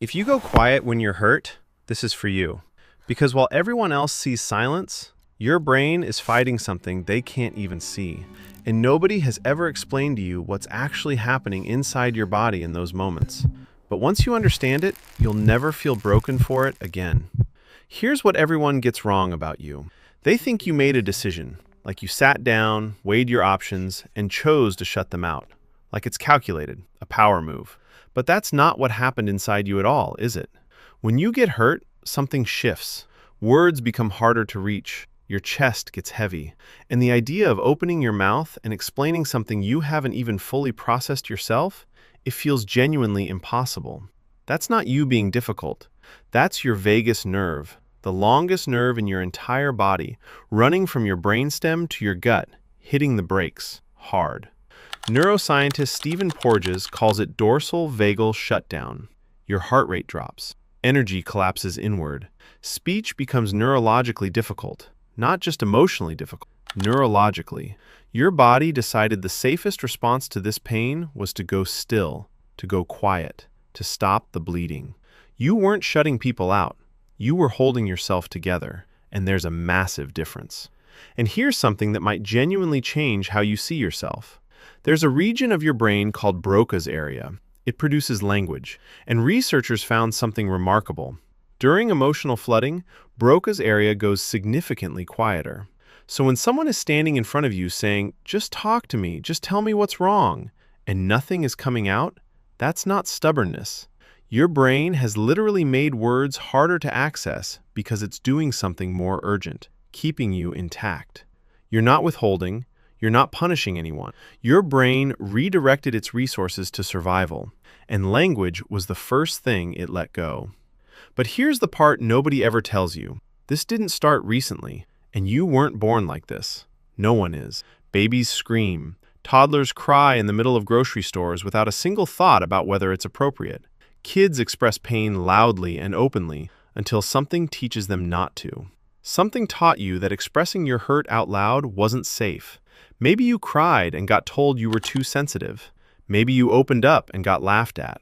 If you go quiet when you're hurt, this is for you. Because while everyone else sees silence, your brain is fighting something they can't even see. And nobody has ever explained to you what's actually happening inside your body in those moments. But once you understand it, you'll never feel broken for it again. Here's what everyone gets wrong about you. They think you made a decision, like you sat down, weighed your options, and chose to shut them out. Like it's calculated, a power move. But that's not what happened inside you at all, is it? When you get hurt, something shifts. Words become harder to reach. Your chest gets heavy. And the idea of opening your mouth and explaining something you haven't even fully processed yourself, it feels genuinely impossible. That's not you being difficult. That's your vagus nerve, the longest nerve in your entire body, running from your brainstem to your gut, hitting the brakes hard. Neuroscientist Stephen Porges calls it dorsal vagal shutdown. Your heart rate drops. Energy collapses inward. Speech becomes neurologically difficult, not just emotionally difficult, neurologically. Your body decided the safest response to this pain was to go still, to go quiet, to stop the bleeding. You weren't shutting people out. You were holding yourself together, and there's a massive difference. And here's something that might genuinely change how you see yourself. There's a region of your brain called Broca's area. It produces language, and researchers found something remarkable. During emotional flooding, Broca's area goes significantly quieter. So when someone is standing in front of you saying, "Just talk to me, just tell me what's wrong," and nothing is coming out, that's not stubbornness. Your brain has literally made words harder to access because it's doing something more urgent, keeping you intact. You're not withholding. You're not punishing anyone. Your brain redirected its resources to survival, and language was the first thing it let go. But here's the part nobody ever tells you. This didn't start recently, and you weren't born like this. No one is. Babies scream. Toddlers cry in the middle of grocery stores without a single thought about whether it's appropriate. Kids express pain loudly and openly until something teaches them not to. Something taught you that expressing your hurt out loud wasn't safe. Maybe you cried and got told you were too sensitive. Maybe you opened up and got laughed at.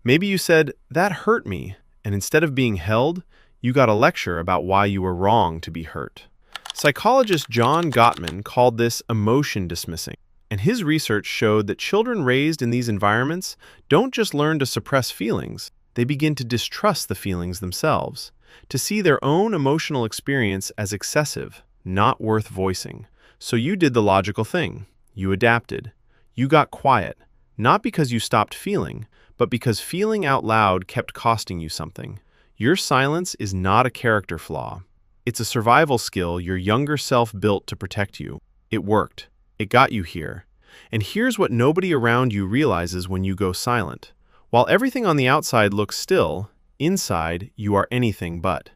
Maybe you said, "That hurt me," and instead of being held, you got a lecture about why you were wrong to be hurt. Psychologist John Gottman called this emotion dismissing, and his research showed that children raised in these environments don't just learn to suppress feelings, they begin to distrust the feelings themselves, to see their own emotional experience as excessive, not worth voicing. So you did the logical thing. You adapted. You got quiet, not because you stopped feeling, but because feeling out loud kept costing you something. Your silence is not a character flaw. It's a survival skill your younger self built to protect you. It worked. It got you here. And here's what nobody around you realizes when you go silent. While everything on the outside looks still, inside you are anything but.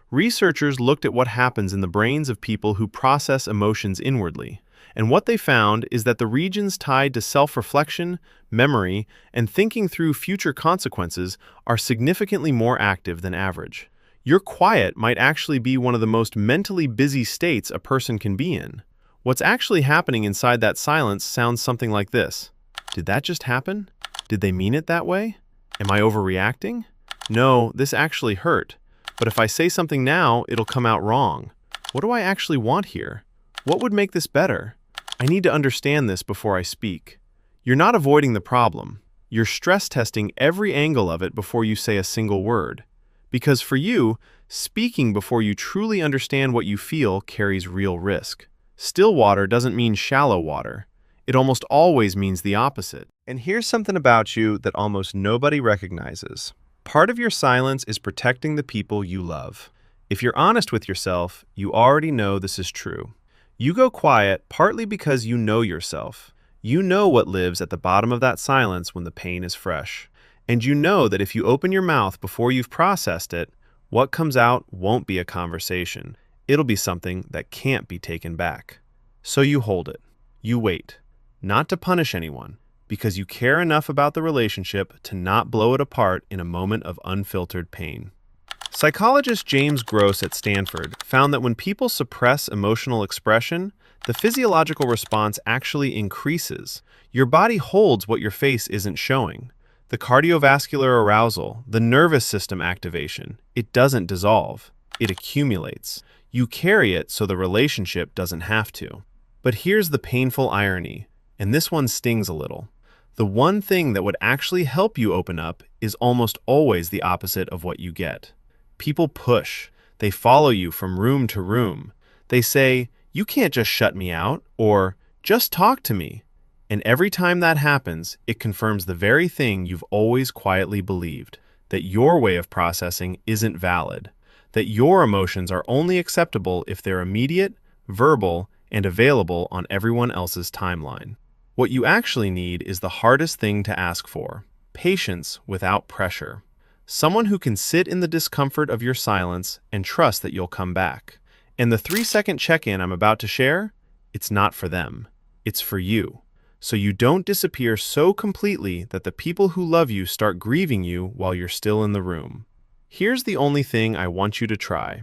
Researchers looked at what happens in the brains of people who process emotions inwardly, and what they found is that the regions tied to self-reflection, memory, and thinking through future consequences are significantly more active than average. Your quiet might actually be one of the most mentally busy states a person can be in. What's actually happening inside that silence sounds something like this. Did that just happen? Did they mean it that way? Am I overreacting? No, this actually hurt. But if I say something now, it'll come out wrong. What do I actually want here? What would make this better? I need to understand this before I speak. You're not avoiding the problem. You're stress testing every angle of it before you say a single word. Because for you, speaking before you truly understand what you feel carries real risk. Still water doesn't mean shallow water. It almost always means the opposite. And here's something about you that almost nobody recognizes. Part of your silence is protecting the people you love. If you're honest with yourself, you already know this is true. You go quiet partly because you know yourself. You know what lives at the bottom of that silence when the pain is fresh. And you know that if you open your mouth before you've processed it, what comes out won't be a conversation. It'll be something that can't be taken back. So you hold it. You wait. Not to punish anyone, because you care enough about the relationship to not blow it apart in a moment of unfiltered pain. Psychologist James Gross at Stanford found that when people suppress emotional expression, the physiological response actually increases. Your body holds what your face isn't showing. The cardiovascular arousal, the nervous system activation, it doesn't dissolve. It accumulates. You carry it so the relationship doesn't have to. But here's the painful irony, and this one stings a little. The one thing that would actually help you open up is almost always the opposite of what you get. People push. They follow you from room to room. They say, "You can't just shut me out," or "Just talk to me." And every time that happens, it confirms the very thing you've always quietly believed, that your way of processing isn't valid, that your emotions are only acceptable if they're immediate, verbal, and available on everyone else's timeline. What you actually need is the hardest thing to ask for: patience without pressure. Someone who can sit in the discomfort of your silence and trust that you'll come back. And the 3-second check-in I'm about to share, it's not for them. It's for you. So you don't disappear so completely that the people who love you start grieving you while you're still in the room. Here's the only thing I want you to try.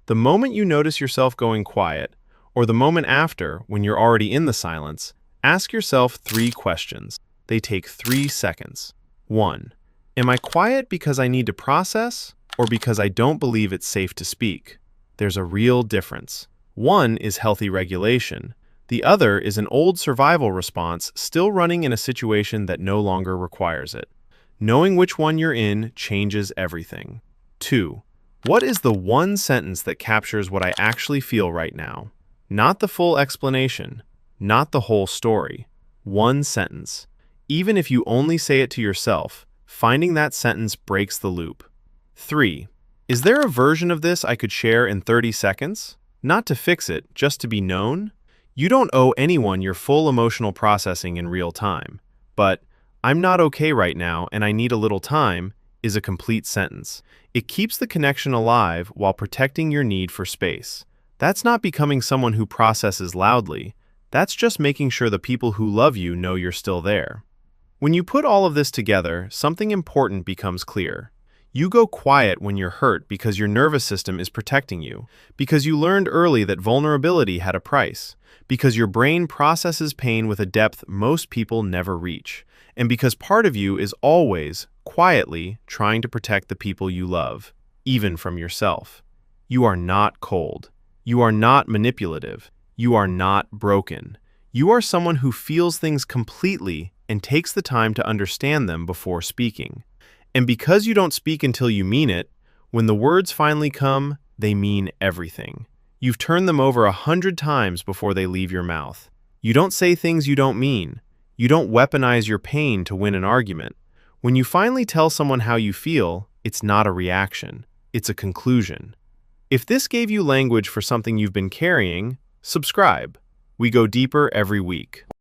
The moment you notice yourself going quiet, or the moment after, when you're already in the silence, ask yourself 3 questions. They take 3 seconds. 1. Am I quiet because I need to process, or because I don't believe it's safe to speak? There's a real difference. One is healthy regulation. The other is an old survival response still running in a situation that no longer requires it. Knowing which one you're in changes everything. 2. What is the one sentence that captures what I actually feel right now? Not the full explanation, not the whole story. One sentence. Even if you only say it to yourself, finding that sentence breaks the loop. 3. Is there a version of this I could share in 30 seconds? Not to fix it, just to be known? You don't owe anyone your full emotional processing in real time. But, "I'm not okay right now and I need a little time," is a complete sentence. It keeps the connection alive while protecting your need for space. That's not becoming someone who processes loudly. That's just making sure the people who love you know you're still there. When you put all of this together, something important becomes clear. You go quiet when you're hurt because your nervous system is protecting you, because you learned early that vulnerability had a price, because your brain processes pain with a depth most people never reach, and because part of you is always, quietly, trying to protect the people you love, even from yourself. You are not cold. You are not manipulative. You are not broken. You are someone who feels things completely and takes the time to understand them before speaking. And because you don't speak until you mean it, when the words finally come, they mean everything. You've turned them over 100 times before they leave your mouth. You don't say things you don't mean. You don't weaponize your pain to win an argument. When you finally tell someone how you feel, it's not a reaction. It's a conclusion. If this gave you language for something you've been carrying, subscribe. We go deeper every week.